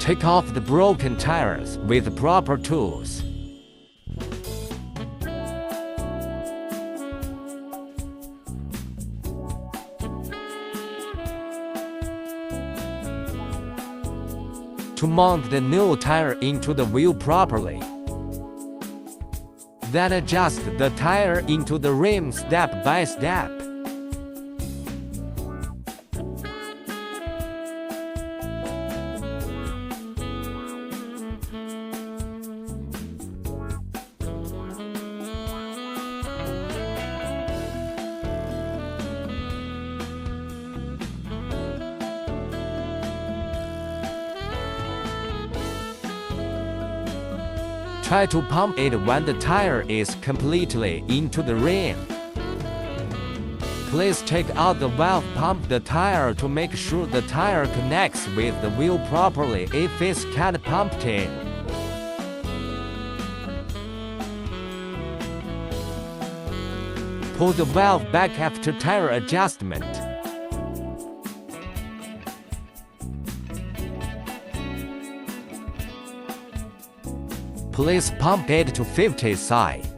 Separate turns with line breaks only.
Take off the broken tires with proper tools. To mount the new tire into the wheel properly. Then adjust the tire into the rim step by step. Try to pump it when the tire is completely into the rim. Please take out the valve, pump the tire to make sure the tire connects with the wheel properly if it's can't pumped in. Pull the valve back after tire adjustment. Please pump it to 50 psi.